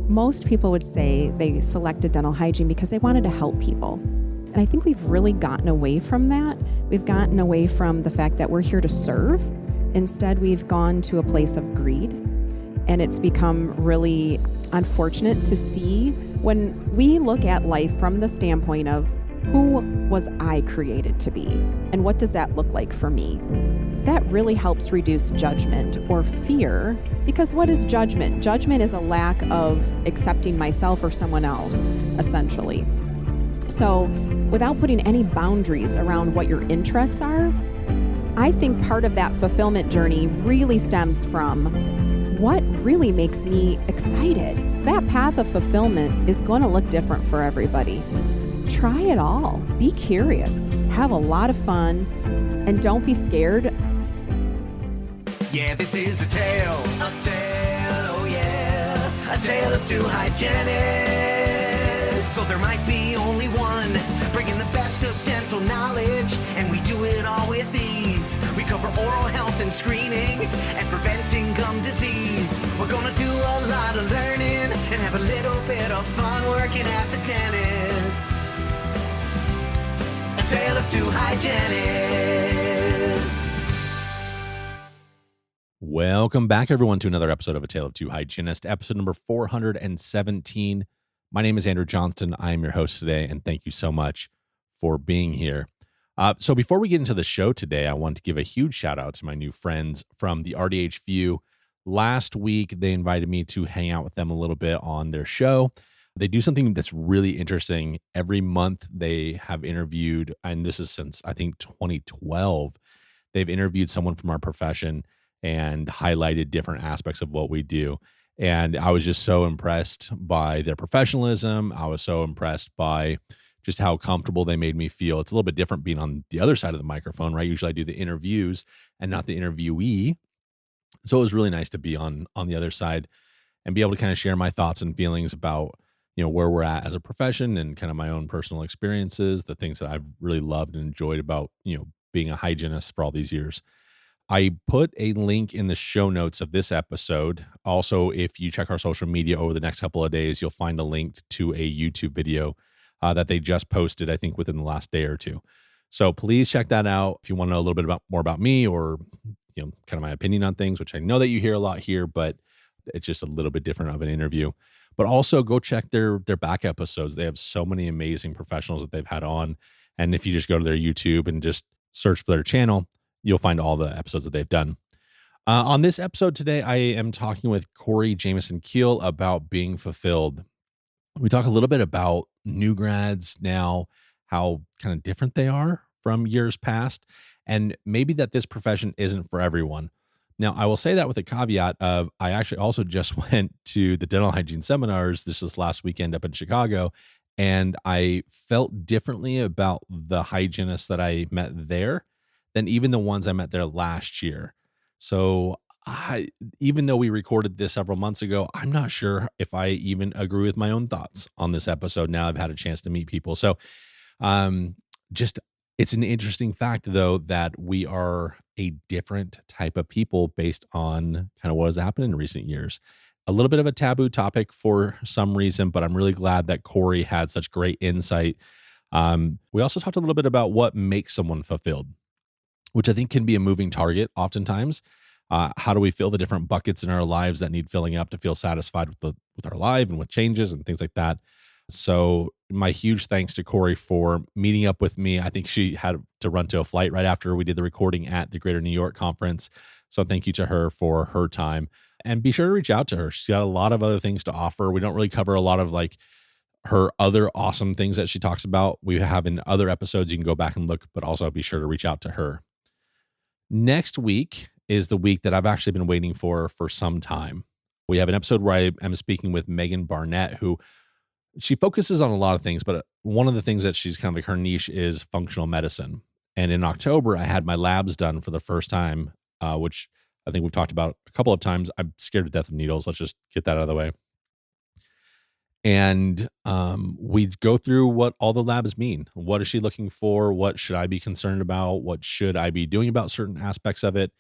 Most people would say they selected dental hygiene because they wanted to help people. And I think we've really gotten away from that. We've gotten away from the fact that we're here to serve. Instead, we've gone to a place of greed. And it's become really unfortunate to see when we look at life from the standpoint of who was I created to be? And what does that look like for me? That really helps reduce judgment or fear, because what is judgment? Judgment is a lack of accepting myself or someone else, essentially. So without putting any boundaries around what your interests are, I think part of that fulfillment journey really stems from what really makes me excited. That path of fulfillment is going to look different for everybody. Try it all. Be curious. Have a lot of fun. And don't be scared. Yeah, this is a tale, oh yeah, a tale of two hygienists. So there might be only one, bringing the best of dental knowledge, and we do it all with ease. We cover oral health and screening, and preventing gum disease. We're gonna do a lot of learning, and have a little bit of fun working at the dentist. A tale of two hygienists. Welcome back, everyone, to another episode of A Tale of Two Hygienists, episode number 417. My name is Andrew Johnston. I am your host today, and thank you so much for being here. So before we get into the show today, I want to give a huge shout out to my new friends from the RDH View. Last week, they invited me to hang out with them a little bit on their show. They do something that's really interesting. Every month, they have interviewed, and this is since, I think, 2012, they've interviewed someone from our profession and highlighted different aspects of what we do. And I was just so impressed by their professionalism. I was so impressed by just how comfortable they made me feel. It's a little bit different being on the other side of the microphone, right? Usually I do the interviews and not the interviewee. So it was really nice to be on the other side and be able to kind of share my thoughts and feelings about, where we're at as a profession and kind of my own personal experiences, the things that I've really loved and enjoyed about, being a hygienist for all these years. I put a link in the show notes of this episode. Also, if you check our social media over the next couple of days, you'll find a link to a YouTube video that they just posted, I think, within the last day or two. So please check that out if you want to know a little bit more about me or, kind of my opinion on things, which I know that you hear a lot here, but it's just a little bit different of an interview. But also go check their back episodes. They have so many amazing professionals that they've had on. And if you just go to their YouTube and just search for their channel, you'll find all the episodes that they've done. On this episode today, I am talking with Corey Jameson-Kuehl about being fulfilled. We talk a little bit about new grads now, how kind of different they are from years past, and maybe that this profession isn't for everyone. Now, I will say that with a caveat of I actually also just went to the dental hygiene seminars this last weekend up in Chicago, and I felt differently about the hygienists that I met there than even the ones I met there last year. So even though we recorded this several months ago, I'm not sure if I even agree with my own thoughts on this episode. Now I've had a chance to meet people. So it's an interesting fact, though, that we are a different type of people based on kind of what has happened in recent years. A little bit of a taboo topic for some reason, but I'm really glad that Corey had such great insight. We also talked a little bit about what makes someone fulfilled, which I think can be a moving target oftentimes. How do we fill the different buckets in our lives that need filling up to feel satisfied with our life and with changes and things like that? So my huge thanks to Corey for meeting up with me. I think she had to run to a flight right after we did the recording at the Greater New York Conference. So thank you to her for her time. And be sure to reach out to her. She's got a lot of other things to offer. We don't really cover a lot of her other awesome things that she talks about. We have in other episodes. You can go back and look, but also be sure to reach out to her. Next week is the week that I've actually been waiting for some time. We have an episode where I am speaking with Megan Barnett, who she focuses on a lot of things, but one of the things that she's kind of her niche is functional medicine. And in October, I had my labs done for the first time, which I think we've talked about a couple of times. I'm scared to death of needles. Let's just get that out of the way. And we go through what all the labs mean. What is she looking for? What should I be concerned about? What should I be doing about certain aspects of it?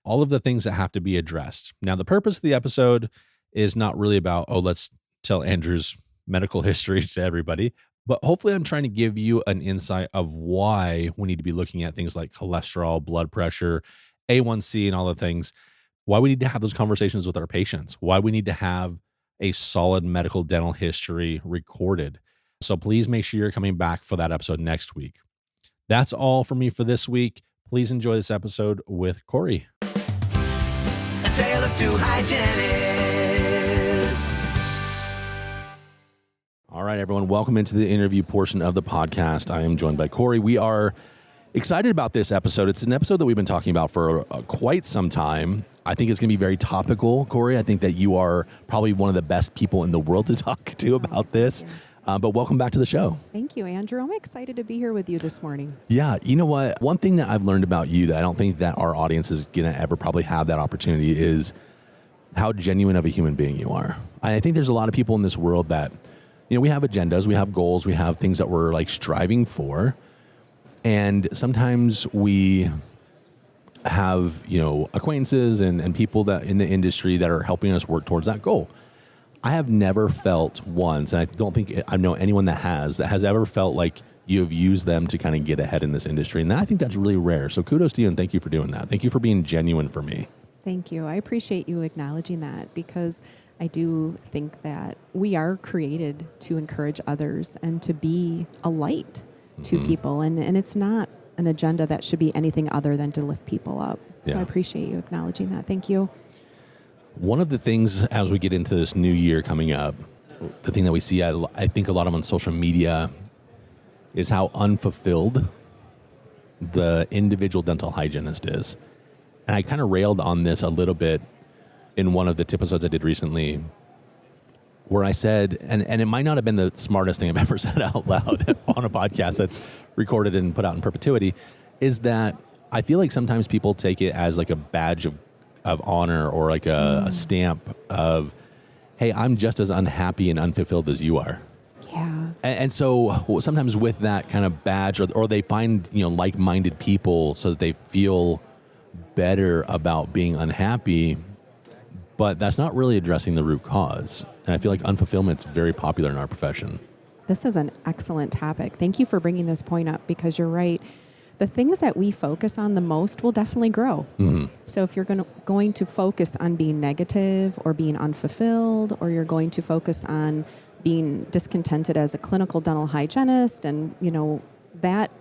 All of the things that have to be addressed. Now, the purpose of the episode is not really about, let's tell Andrew's medical history to everybody, but hopefully I'm trying to give you an insight of why we need to be looking at things like cholesterol, blood pressure, A1C, and all the things, why we need to have those conversations with our patients, why we need to have a solid medical dental history recorded. So please make sure you're coming back for that episode next week. That's all for me for this week. Please enjoy this episode with Corey. A tale of two hygienists. All right, everyone, welcome into the interview portion of the podcast. I am joined by Corey. We are excited about this episode. It's an episode that we've been talking about for quite some time. I think it's going to be very topical, Corey. I think that you are probably one of the best people in the world to talk to about this. But welcome back to the show. Thank you, Andrew. I'm excited to be here with you this morning. Yeah, you know what? One thing that I've learned about you that I don't think that our audience is going to ever probably have that opportunity is how genuine of a human being you are. I think there's a lot of people in this world that, we have agendas, we have goals, we have things that we're like striving for. And sometimes we have, acquaintances and people that in the industry that are helping us work towards that goal. I have never felt once, and I don't think I know anyone that has ever felt like you have used them to kind of get ahead in this industry. And I think that's really rare. So kudos to you and thank you for doing that. Thank you for being genuine for me. Thank you. I appreciate you acknowledging that because I do think that we are created to encourage others and to be a light to people. And it's not an agenda that should be anything other than to lift people up. So I appreciate you acknowledging that. Thank you. One of the things as we get into this new year coming up, the thing that we see, I think a lot of on social media is how unfulfilled the individual dental hygienist is. And I kind of railed on this a little bit in one of the episodes I did recently where I said, and it might not have been the smartest thing I've ever said out loud on a podcast that's recorded and put out in perpetuity, is that I feel like sometimes people take it as like a badge of honor or like a stamp of, hey, I'm just as unhappy and unfulfilled as you are. Yeah. And so sometimes with that kind of badge or they find, like-minded people so that they feel better about being unhappy, but that's not really addressing the root cause. And I feel like unfulfillment is very popular in our profession. This is an excellent topic. Thank you for bringing this point up because you're right. The things that we focus on the most will definitely grow. Mm-hmm. So if you're going to focus on being negative or being unfulfilled, or you're going to focus on being discontented as a clinical dental hygienist, and that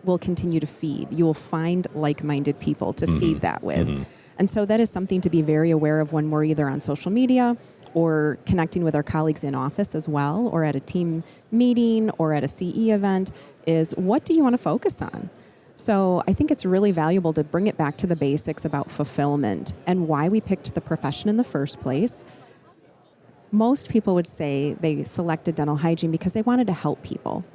will continue to feed. You will find like-minded people to feed that with. Mm-hmm. And so that is something to be very aware of when we're either on social media or connecting with our colleagues in office as well, or at a team meeting or at a CE event, is what do you want to focus on? So I think it's really valuable to bring it back to the basics about fulfillment and why we picked the profession in the first place. Most people would say they selected dental hygiene because they wanted to help people.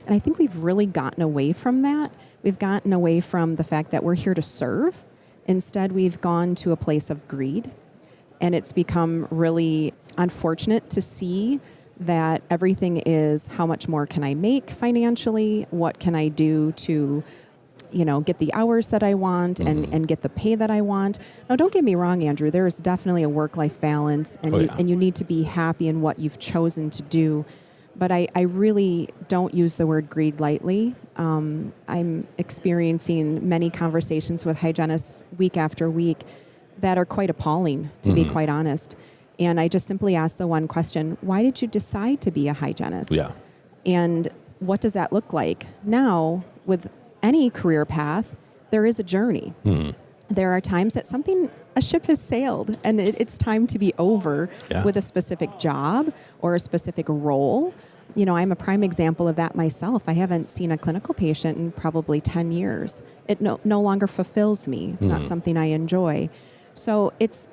And I think we've really gotten away from that. We've gotten away from the fact that we're here to serve. Instead, we've gone to a place of greed. And it's become really unfortunate to see that everything is how much more can I make financially? What can I do to get the hours that I want and get the pay that I want. Now, don't get me wrong, Andrew. There is definitely a work-life balance, and you need to be happy in what you've chosen to do. But I really don't use the word greed lightly. I'm experiencing many conversations with hygienists week after week that are quite appalling, to be quite honest. And I just simply ask the one question, why did you decide to be a hygienist? Yeah. And what does that look like? Now, with any career path, there is a journey. There are times that a ship has sailed and it's time to be over with a specific job or a specific role. I'm a prime example of that myself. I haven't seen a clinical patient in probably 10 years. It no longer fulfills me. It's not something I enjoy. So it's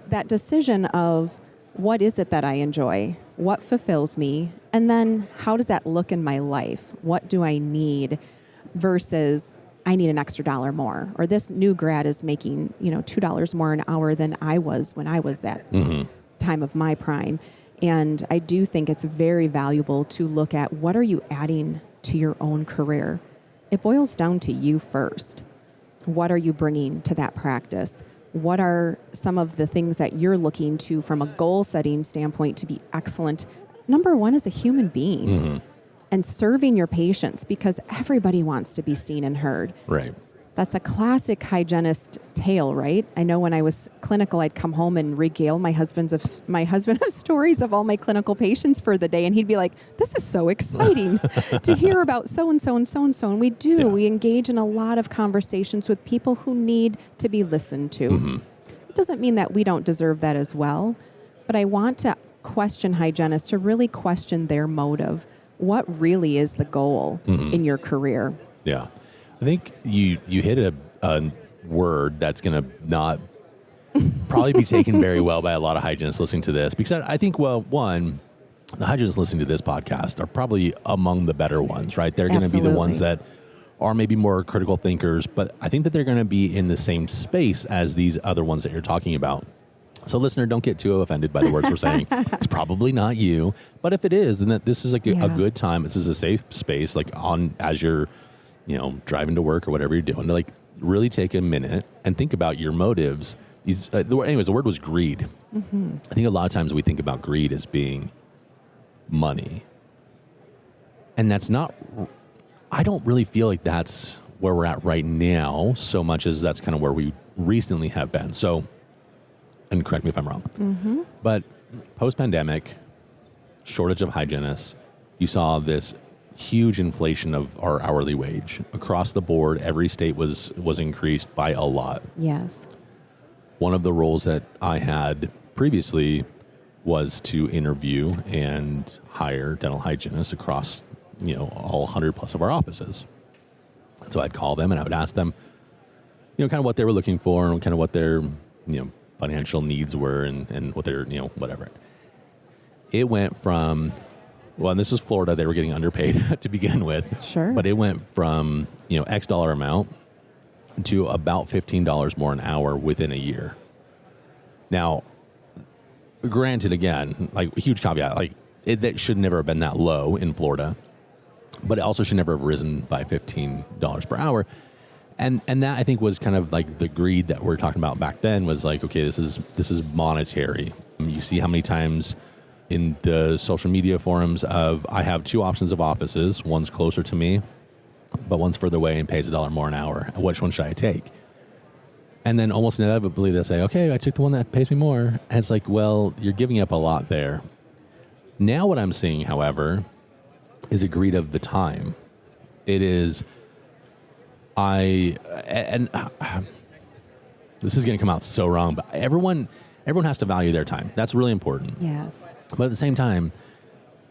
that decision of what is it that I enjoy? What fulfills me? And then how does that look in my life? What do I need? Versus I need an extra $1 more, or this new grad is making, $2 more an hour than I was when I was that time of my prime. And I do think it's very valuable to look at what are you adding to your own career. It boils down to you first. What are you bringing to that practice? What are some of the things that you're looking to from a goal setting standpoint to be excellent, number one is a human being and serving your patients, because everybody wants to be seen and heard. Right. That's a classic hygienist tale, right? I know when I was clinical, I'd come home and regale my husband of stories of all my clinical patients for the day. And he'd be like, this is so exciting to hear about so-and-so and so-and-so. And we do. Yeah. We engage in a lot of conversations with people who need to be listened to. It doesn't mean that we don't deserve that as well. But I want to question hygienists, to really question their motive. What really is the goal in your career? Yeah. I think you hit a word that's going to not probably be taken very well by a lot of hygienists listening to this, because I think, well, one, the hygienists listening to this podcast are probably among the better ones, right? They're going to be the ones that are maybe more critical thinkers, but I think that they're going to be in the same space as these other ones that you're talking about. So listener, don't get too offended by the words we're saying. It's probably not you, but if it is, then this is like a good time. This is a safe space, like as you're, driving to work or whatever you're doing, to like really take a minute and think about your motives. Anyways, the word was greed. I think a lot of times we think about greed as being money. And that's not, I don't really feel like that's where we're at right now, so much as that's kind of where we recently have been. So, and correct me if I'm wrong, but post-pandemic, shortage of hygienists, you saw this huge inflation of our hourly wage across the board. Every state was increased by a lot. Yes. One of the roles that I had previously was to interview and hire dental hygienists across, all 100 plus of our offices. And so I'd call them and I would ask them, kind of what they were looking for and kind of what their, financial needs were and what their, whatever. It went from, well, and this was Florida, they were getting underpaid to begin with. Sure. But it went from, X dollar amount to about $15 more an hour within a year. Now, granted, again, like a huge caveat, like that should never have been that low in Florida, but it also should never have risen by $15 per hour. And that I think was kind of like the greed that we're talking about back then, was like, okay, this is monetary. You see how many times in the social media forums of, I have two options of offices. One's closer to me, but one's further away and pays $1 more an hour. Which one should I take? And then almost inevitably they'll say, okay, I took the one that pays me more. And it's like, well, you're giving up a lot there. Now what I'm seeing, however, is a greed of the time. It is, and this is going to come out so wrong, but everyone has to value their time. That's really important. Yes. But at the same time,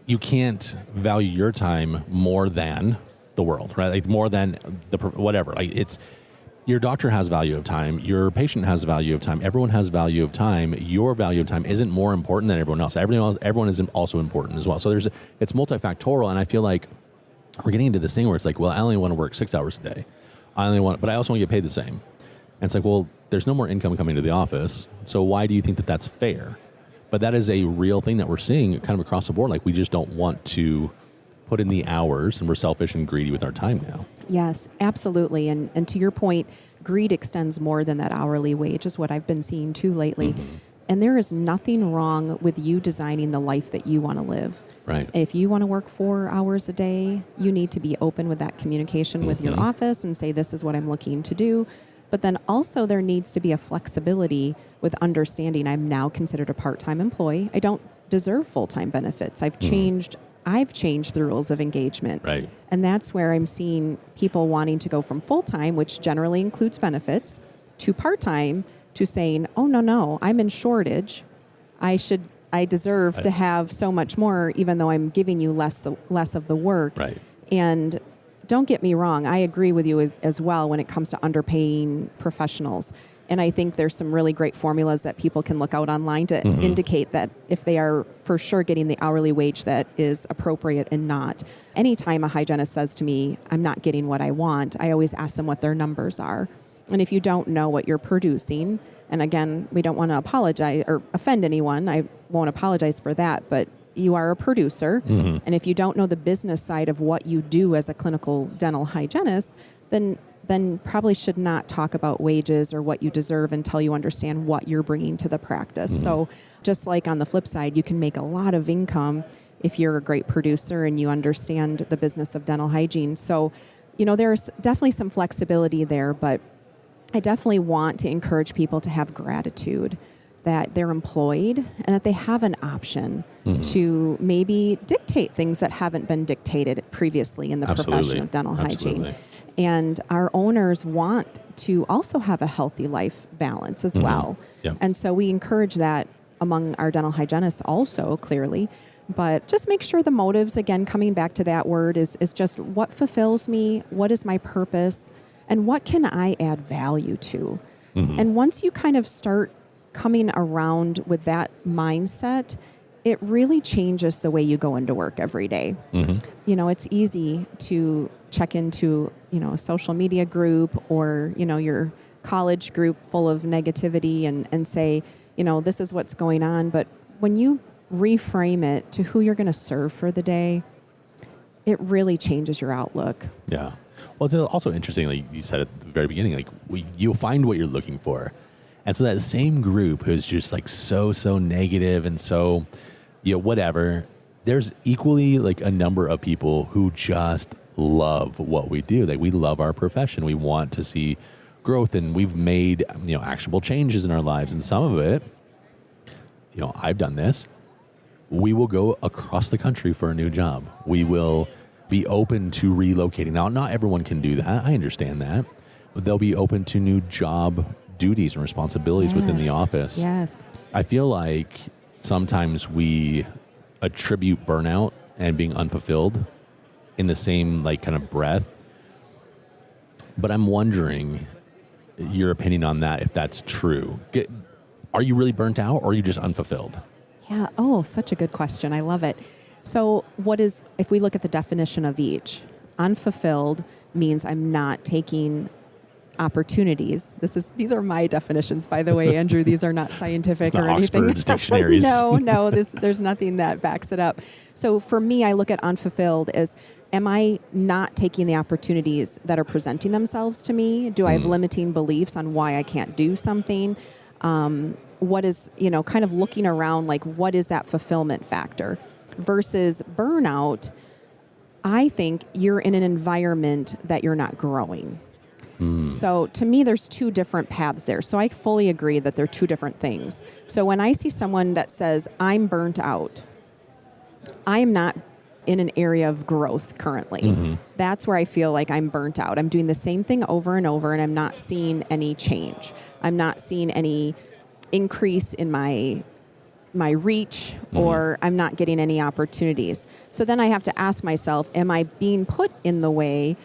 you can't value your time more than the world, right? Like more than whatever. Like it's, your doctor has value of time. Your patient has value of time. Everyone has value of time. Your value of time isn't more important than everyone else. Everyone is also important as well. So it's multifactorial. And I feel like we're getting into this thing where it's like, well, I only want to work 6 hours a day. But I also want to get paid the same. And it's like, well, there's no more income coming to the office. So why do you think that that's fair? But that is a real thing that we're seeing kind of across the board. Like we just don't want to put in the hours, and we're selfish and greedy with our time now. Yes, absolutely. And to your point, greed extends more than that hourly wage is what I've been seeing too lately. And there is nothing wrong with you designing the life that you want to live. Right. If you want to work 4 hours a day, you need to be open with that communication with your office and say, this is what I'm looking to do. But then also there needs to be a flexibility with understanding I'm now considered a part-time employee. I don't deserve full-time benefits. I've changed the rules of engagement. Right. And that's where I'm seeing people wanting to go from full-time, which generally includes benefits, to part-time, to saying, oh, no, I'm in shortage. I deserve to have so much more, even though I'm giving you less of the work. Right. And don't get me wrong, I agree with you as well when it comes to underpaying professionals. And I think there's some really great formulas that people can look out online to indicate that if they are for sure getting the hourly wage that is appropriate and not. Anytime a hygienist says to me, I'm not getting what I want, I always ask them what their numbers are. And if you don't know what you're producing, and again, we don't want to apologize or offend anyone, I won't apologize for that, but you are a producer. And if you don't know the business side of what you do as a clinical dental hygienist, then then probably should not talk about wages or what you deserve until you understand what you're bringing to the practice. So just like on the flip side, you can make a lot of income if you're a great producer and you understand the business of dental hygiene. So, there's definitely some flexibility there, but I definitely want to encourage people to have gratitude that they're employed and that they have an option to maybe dictate things that haven't been dictated previously in the profession of dental hygiene. And our owners want to also have a healthy life balance as well. Yep. And so we encourage that among our dental hygienists also, clearly. But just make sure the motives, again, coming back to that word, is just what fulfills me, what is my purpose, and what can I add value to? And once you kind of start coming around with that mindset, it really changes the way you go into work every day. It's easy to check into, a social media group or, your college group full of negativity and say, this is what's going on. But when you reframe it to who you're going to serve for the day, it really changes your outlook. Yeah. Well, it's also interesting, like you said at the very beginning, like you'll find what you're looking for. And so that same group who's just like so negative and so, whatever, there's equally like a number of people who just love what we do. Like we love our profession. We want to see growth, and we've made, actionable changes in our lives. And some of it, I've done this. We will go across the country for a new job. We will be open to relocating. Now, not everyone can do that. I understand that. But they'll be open to new job duties and responsibilities within the office. Yes. I feel like sometimes we attribute burnout and being unfulfilled in the same like kind of breath. But I'm wondering your opinion on that, if that's true. Are you really burnt out, or are you just unfulfilled? Yeah. Oh, such a good question. I love it. So if we look at the definition of each, unfulfilled means I'm not taking opportunities. These are my definitions, by the way, Andrew. These are not scientific or anything. Oxford's dictionaries. No, there's nothing that backs it up. So for me, I look at unfulfilled as, am I not taking the opportunities that are presenting themselves to me? Do I have limiting beliefs on why I can't do something? What is, kind of looking around, like what is that fulfillment factor? Versus burnout, I think you're in an environment that you're not growing. So to me, there's two different paths there. So I fully agree that they're two different things. So when I see someone that says, I'm burnt out, I am not in an area of growth currently. That's where I feel like I'm burnt out. I'm doing the same thing over and over, and I'm not seeing any change. I'm not seeing any increase in my reach, or I'm not getting any opportunities. So then I have to ask myself, am I being put in the way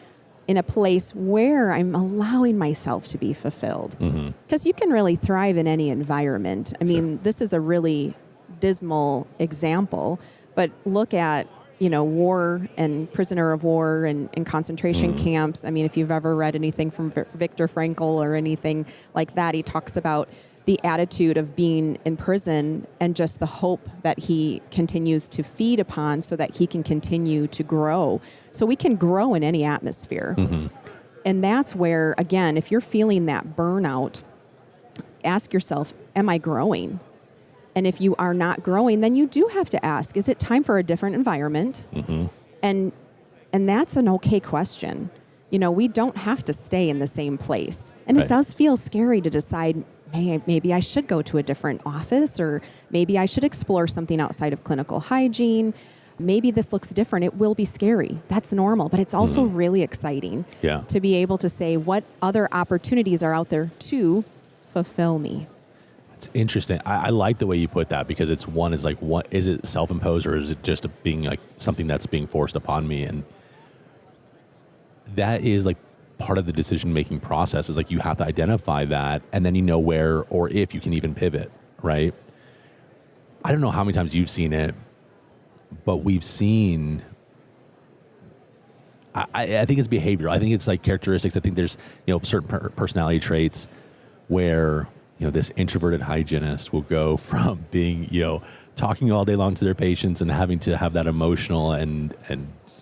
in a place where I'm allowing myself to be fulfilled? Because you can really thrive in any environment. I mean, this is a really dismal example, but look at, war and prisoner of war and concentration camps. I mean, if you've ever read anything from Viktor Frankl or anything like that, he talks about the attitude of being in prison and just the hope that he continues to feed upon so that he can continue to grow. So we can grow in any atmosphere. And that's where, again, if you're feeling that burnout, ask yourself, am I growing? And if you are not growing, then you do have to ask, is it time for a different environment? And that's an okay question. We don't have to stay in the same place. And it does feel scary to decide, hey, maybe I should go to a different office, or maybe I should explore something outside of clinical hygiene. Maybe this looks different. It will be scary. That's normal, but it's also really exciting to be able to say what other opportunities are out there to fulfill me. It's interesting. I like the way you put that, because it's one is like, what is it, self-imposed, or is it just being like something that's being forced upon me? And that is like part of the decision-making process, is like you have to identify that, and then where or if you can even pivot, right? I don't know how many times you've seen it, but we've seen, I think it's behavioral. I think it's like characteristics. I think there's, certain personality traits where, this introverted hygienist will go from being, talking all day long to their patients and having to have that emotional and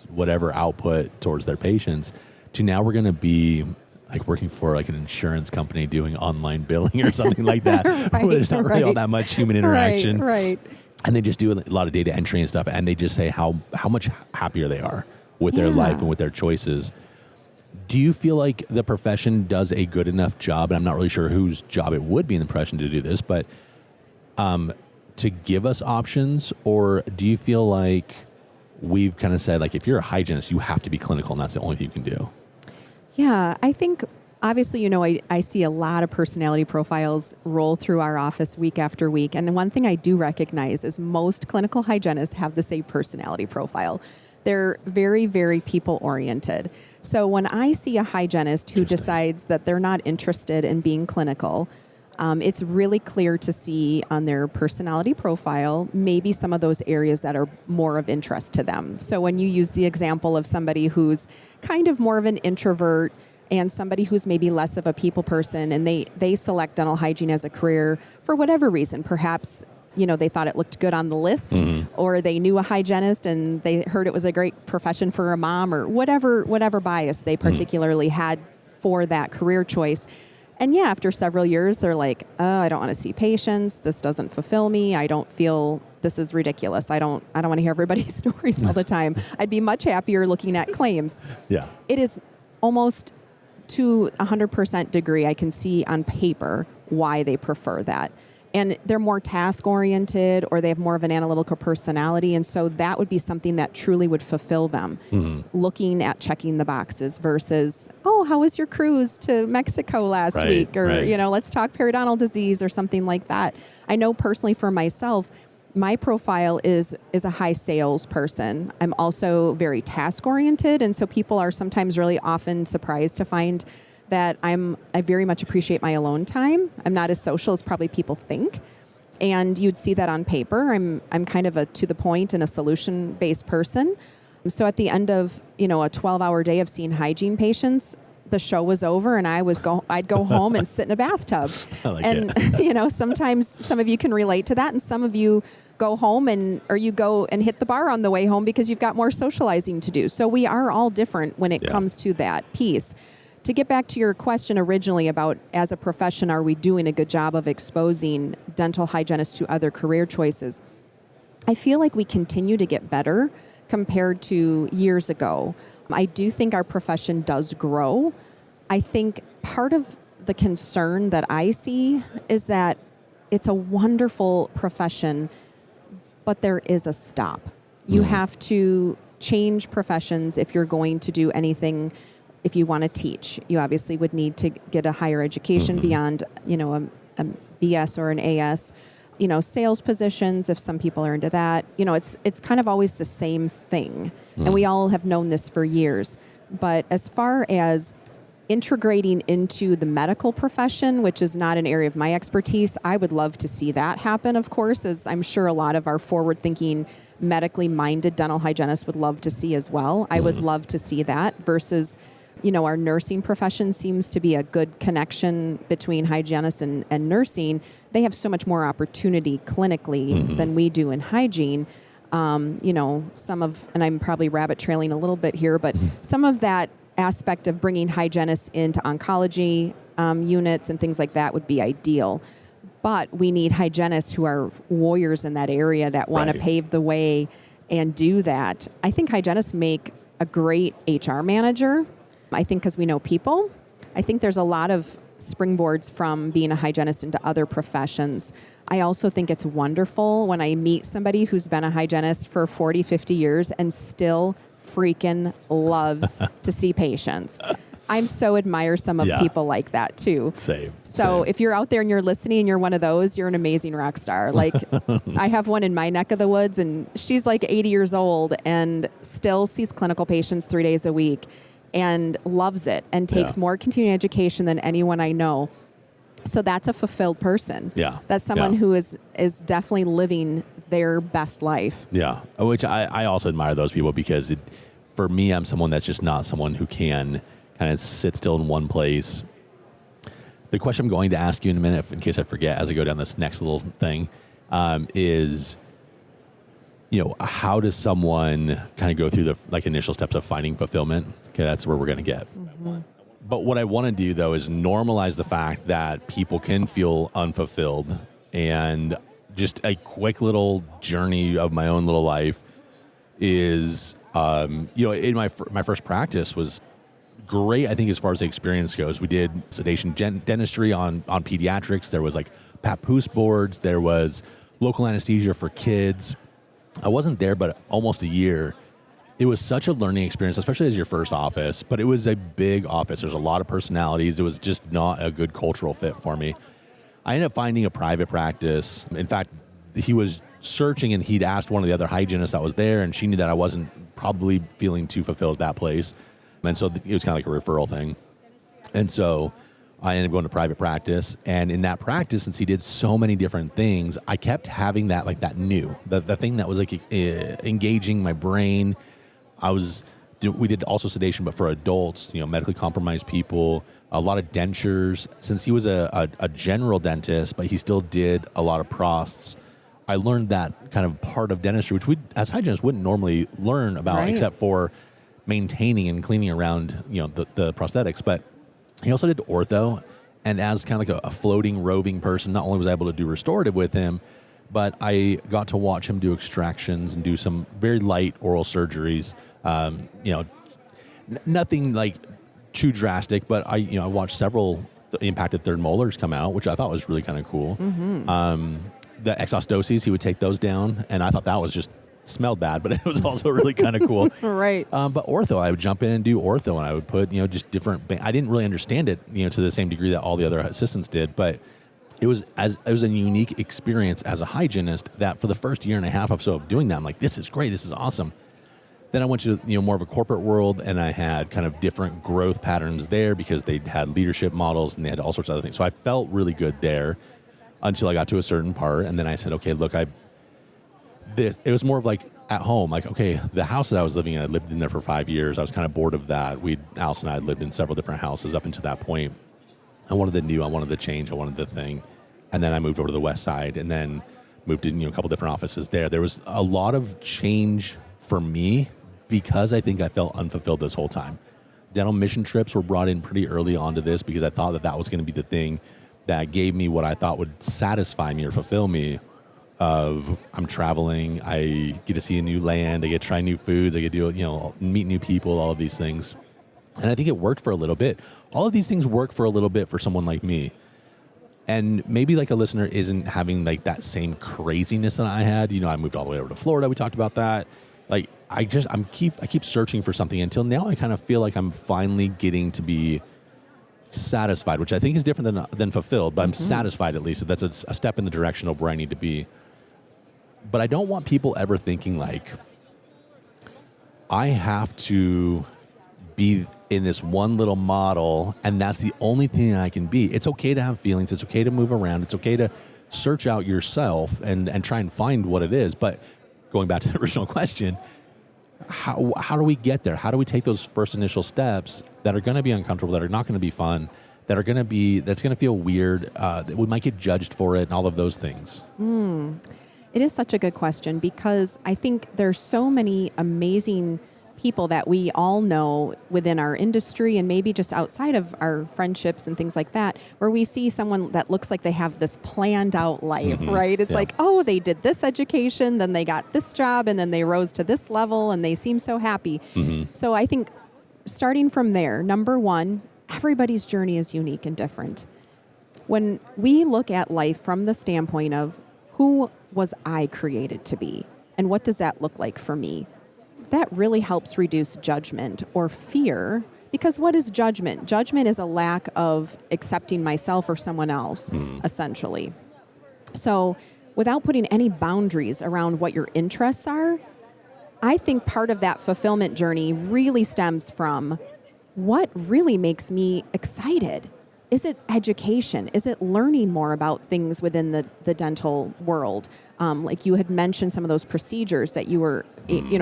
whatever output towards their patients, to now we're going to be like working for like an insurance company doing online billing or something like that, Right, where there's not really all right. that much human interaction. Right. And they just do a lot of data entry and stuff, and they just say how much happier they are with their life and with their choices. Do you feel like the profession does a good enough job, and I'm not really sure whose job it would be in the profession to do this, but to give us options, or do you feel like we've kind of said, like, if you're a hygienist, you have to be clinical, and that's the only thing you can do? Yeah, I think obviously, I see a lot of personality profiles roll through our office week after week. And one thing I do recognize is most clinical hygienists have the same personality profile. They're very, very people-oriented. So when I see a hygienist who decides that they're not interested in being clinical, it's really clear to see on their personality profile maybe some of those areas that are more of interest to them. So when you use the example of somebody who's kind of more of an introvert and somebody who's maybe less of a people person, and they select dental hygiene as a career for whatever reason, perhaps they thought it looked good on the list, or they knew a hygienist and they heard it was a great profession for a mom, or whatever bias they particularly had for that career choice. And yeah, after several years, they're like, oh, I don't want to see patients. This doesn't fulfill me. I don't feel, this is ridiculous. I don't want to hear everybody's stories all the time. I'd be much happier looking at claims. Yeah. It is almost to 100% degree, I can see on paper why they prefer that. And they're more task-oriented, or they have more of an analytical personality. And so that would be something that truly would fulfill them, looking at checking the boxes versus, oh, how was your cruise to Mexico last week? Or, let's talk periodontal disease or something like that. I know personally for myself, my profile is a high sales person. I'm also very task-oriented. And so people are sometimes really often surprised to find that I very much appreciate my alone time. I'm not as social as probably people think. And you'd see that on paper. I'm kind of a to the point and a solution-based person. So at the end of, a 12-hour day of seeing hygiene patients, the show was over and I'd go home and sit in a bathtub. Sometimes some of you can relate to that, and some of you go home or you go and hit the bar on the way home because you've got more socializing to do. So we are all different when it comes to that piece. To get back to your question originally about, as a profession, are we doing a good job of exposing dental hygienists to other career choices? I feel like we continue to get better compared to years ago. I do think our profession does grow. I think part of the concern that I see is that it's a wonderful profession, but there is a stop. You have to change professions if you're going to do anything. If you want to teach, you obviously would need to get a higher education beyond, a BS or an AS. Sales positions, if some people are into that. It's kind of always the same thing. And we all have known this for years. But as far as integrating into the medical profession, which is not an area of my expertise, I would love to see that happen, of course, as I'm sure a lot of our forward-thinking, medically minded dental hygienists would love to see as well. I would love to see that versus, our nursing profession seems to be a good connection between hygienists and nursing. They have so much more opportunity clinically than we do in hygiene. And I'm probably rabbit trailing a little bit here, but some of that aspect of bringing hygienists into oncology units and things like that would be ideal. But we need hygienists who are warriors in that area that want to pave the way and do that. I think hygienists make a great HR manager. I think because we know people. I think there's a lot of springboards from being a hygienist into other professions. I also think it's wonderful when I meet somebody who's been a hygienist for 40, 50 years and still freaking loves to see patients. I so admire some of people like that too. Same. So if you're out there and you're listening and you're one of those, you're an amazing rock star. Like I have one in my neck of the woods, and she's like 80 years old and still sees clinical patients 3 days a week and loves it and takes more continuing education than anyone I know. So that's a fulfilled person. Yeah. That's someone who is definitely living their best life. Yeah. Which I also admire those people, because for me, I'm someone that's just not someone who can kind of sit still in one place. The question I'm going to ask you in a minute, in case I forget as I go down this next little thing, is, how does someone kind of go through the initial steps of finding fulfillment? Okay, that's where we're going to get. But what I want to do, though, is normalize the fact that people can feel unfulfilled. And just a quick little journey of my own little life is, in my first practice was great, I think, as far as the experience goes. We did sedation dentistry on pediatrics. There was like papoose boards. There was local anesthesia for kids. I wasn't there, but almost a year. It was such a learning experience, especially as your first office, but it was a big office. There's a lot of personalities. It was just not a good cultural fit for me. I ended up finding a private practice. In fact, he was searching and he'd asked one of the other hygienists that was there, and she knew that I wasn't probably feeling too fulfilled at that place. And so it was kind of like a referral thing. And so I ended up going to private practice. And in that practice, since he did so many different things, I kept having that, like that the thing that was like engaging my brain. We did also sedation, but for adults, medically compromised people, a lot of dentures. Since he was a general dentist, but he still did a lot of prosts, I learned that kind of part of dentistry, which we as hygienists wouldn't normally learn about, except for maintaining and cleaning around, the prosthetics. But he also did ortho, and as kind of like a floating, roving person, not only was I able to do restorative with him, but I got to watch him do extractions and do some very light oral surgeries. Nothing like too drastic, but I watched several impacted third molars come out, which I thought was really kind of cool. Mm-hmm. The exostoses, he would take those down, and I thought that was just smelled bad, but it was also really kind of cool. Right. But ortho, I would jump in and do ortho, and I would put, just different. I didn't really understand it, to the same degree that all the other assistants did, but it was a unique experience as a hygienist that for the first year and a half or so of doing that, I'm like, this is great, this is awesome. Then I went to more of a corporate world, and I had kind of different growth patterns there because they had leadership models and they had all sorts of other things. So I felt really good there until I got to a certain part, and then I said, okay, look, it was more of like at home, like, okay, the house that I was living in, I lived in there for 5 years. I was kind of bored of that. Alice and I had lived in several different houses up until that point. I wanted the new, I wanted the change, I wanted the thing. And then I moved over to the west side and then moved in, a couple different offices there. There was a lot of change for me because I think I felt unfulfilled this whole time. Dental mission trips were brought in pretty early on to this because I thought that was going to be the thing that gave me what I thought would satisfy me or fulfill me. I'm traveling, I get to see a new land, I get to try new foods, I get to meet new people, all of these things. And I think it worked for a little bit. All of these things work for a little bit for someone like me. And maybe like a listener isn't having like that same craziness that I had. I moved all the way over to Florida. We talked about that. Like I keep searching for something until now I kind of feel like I'm finally getting to be satisfied, which I think is different than fulfilled, but I'm satisfied at least. That's a step in the direction of where I need to be. But I don't want people ever thinking like I have to be in this one little model and that's the only thing I can be. It's okay to have feelings. It's okay to move around. It's okay to search out yourself and try and find what it is. But going back to the original question, how do we get there? How do we take those first initial steps that are going to be uncomfortable, that are not going to be fun, that's going to feel weird, that we might get judged for it and all of those things? It is such a good question because I think there's so many amazing people that we all know within our industry and maybe just outside of our friendships and things like that, where we see someone that looks like they have this planned out life, right? It's like, oh, they did this education, then they got this job, and then they rose to this level, and they seem so happy. So I think starting from there, number one, everybody's journey is unique and different. When we look at life from the standpoint of who was I created to be, and what does that look like for me? That really helps reduce judgment or fear, because what is judgment? Judgment is a lack of accepting myself or someone else, essentially. So without putting any boundaries around what your interests are, I think part of that fulfillment journey really stems from what really makes me excited. Is it education? Is it learning more about things within the dental world? Like you had mentioned some of those procedures that you were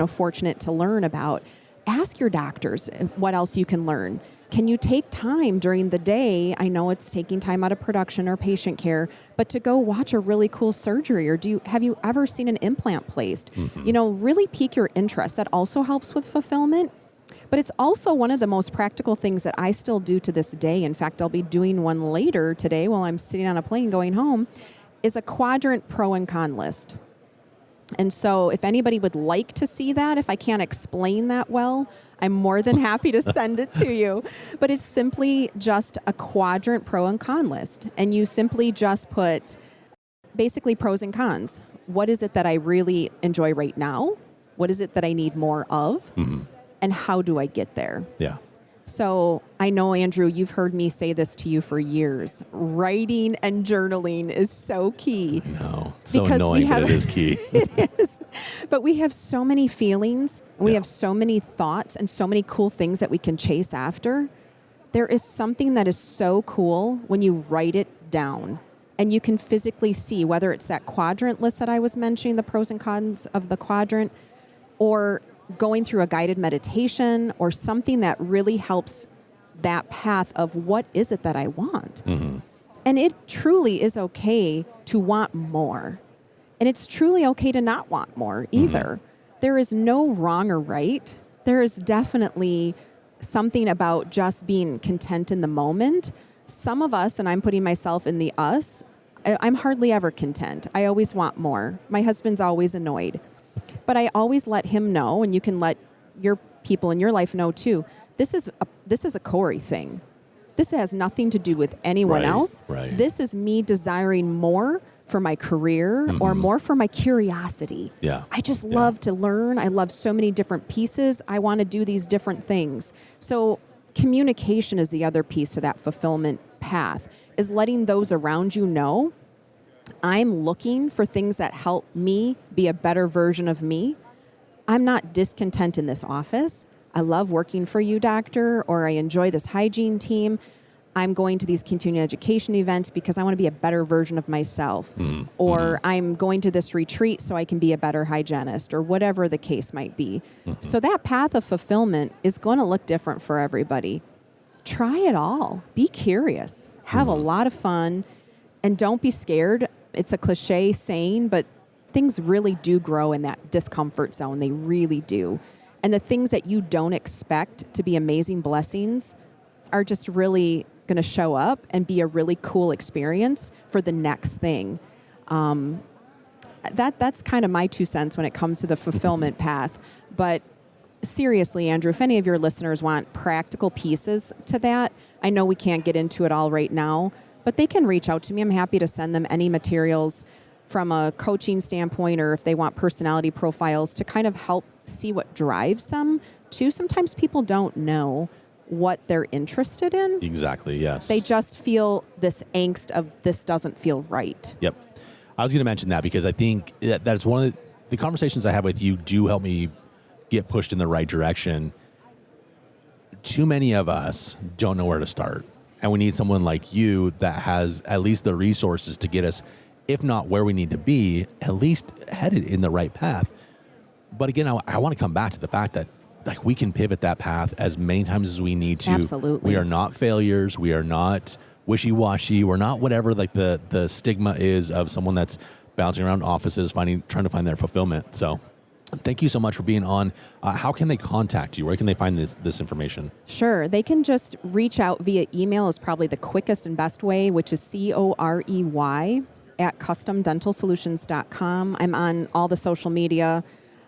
fortunate to learn about. Ask your doctors what else you can learn. Can you take time during the day? I know it's taking time out of production or patient care, but to go watch a really cool surgery, or have you ever seen an implant placed? Really pique your interest. That also helps with fulfillment. But it's also one of the most practical things that I still do to this day. In fact, I'll be doing one later today while I'm sitting on a plane going home, is a quadrant pro and con list. And so if anybody would like to see that, if I can't explain that well, I'm more than happy to send it to you. But it's simply just a quadrant pro and con list. And you simply just put basically pros and cons. What is it that I really enjoy right now? What is it that I need more of? Mm-hmm. And how do I get there? Yeah. So I know, Andrew, you've heard me say this to you for years. Writing and journaling is so key. No, so annoying, but it is key. It is. But we have so many feelings, and we have so many thoughts and so many cool things that we can chase after. There is something that is so cool when you write it down. And you can physically see whether it's that quadrant list that I was mentioning, the pros and cons of the quadrant, or going through a guided meditation or something that really helps that path of what is it that I want. Mm-hmm. And it truly is okay to want more. And it's truly okay to not want more either. Mm-hmm. There is no wrong or right. There is definitely something about just being content in the moment. Some of us, and I'm putting myself in the us, I'm hardly ever content. I always want more. My husband's always annoyed. But I always let him know, and you can let your people in your life know too, this is a Corey thing. This has nothing to do with anyone else. Right. This is me desiring more for my career or more for my curiosity. Yeah. I just love to learn. I love so many different pieces. I want to do these different things. So communication is the other piece to that fulfillment path, is letting those around you know I'm looking for things that help me be a better version of me. I'm not discontent in this office. I love working for you, doctor, or I enjoy this hygiene team. I'm going to these continuing education events because I want to be a better version of myself. Or I'm going to this retreat so I can be a better hygienist, or whatever the case might be. So that path of fulfillment is going to look different for everybody. Try it all. Be curious. Have a lot of fun. And don't be scared. It's a cliche saying, but things really do grow in that discomfort zone. They really do. And the things that you don't expect to be amazing blessings are just really going to show up and be a really cool experience for the next thing. That's kind of my 2 cents when it comes to the fulfillment path. But seriously, Andrew, if any of your listeners want practical pieces to that, I know we can't get into it all right now, but they can reach out to me. I'm happy to send them any materials from a coaching standpoint, or if they want personality profiles to kind of help see what drives them too. Sometimes people don't know what they're interested in. Exactly, yes. They just feel this angst of this doesn't feel right. Yep. I was going to mention that because I think that's one of the conversations I have with you do help me get pushed in the right direction. Too many of us don't know where to start. And we need someone like you that has at least the resources to get us, if not where we need to be, at least headed in the right path. But again, I want to come back to the fact that like we can pivot that path as many times as we need to. Absolutely. We are not failures. We are not wishy-washy. We're not whatever like the stigma is of someone that's bouncing around offices, trying to find their fulfillment. So thank you so much for being on. How can they contact you? Where can they find this information? Sure. They can just reach out via email is probably the quickest and best way, which is corey@customdentalsolutions.com. I'm on all the social media.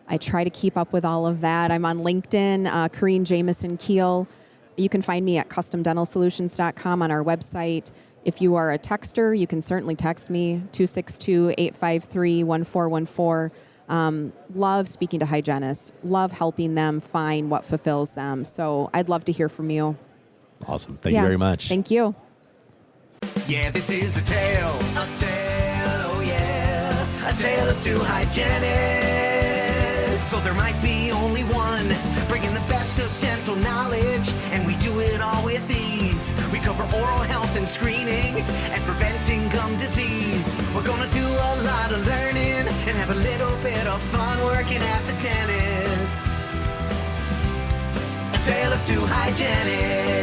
I try to keep up with all of that. I'm on LinkedIn, Corey Jameson-Kuehl. You can find me at customdentalsolutions.com on our website. If you are a texter, you can certainly text me, 262-853-1414. Love speaking to hygienists. Love helping them find what fulfills them. So I'd love to hear from you. Awesome. Thank you very much. Thank you. Yeah, this is a tale, oh yeah, a tale of two hygienists. So there might be only one, bringing the best of dental knowledge, and we do it all with ease. We cover oral health and screening, and preventing gum disease. We're gonna do a lot of learning, and have a little bit of fun working at the dentist. A tale of two hygienists.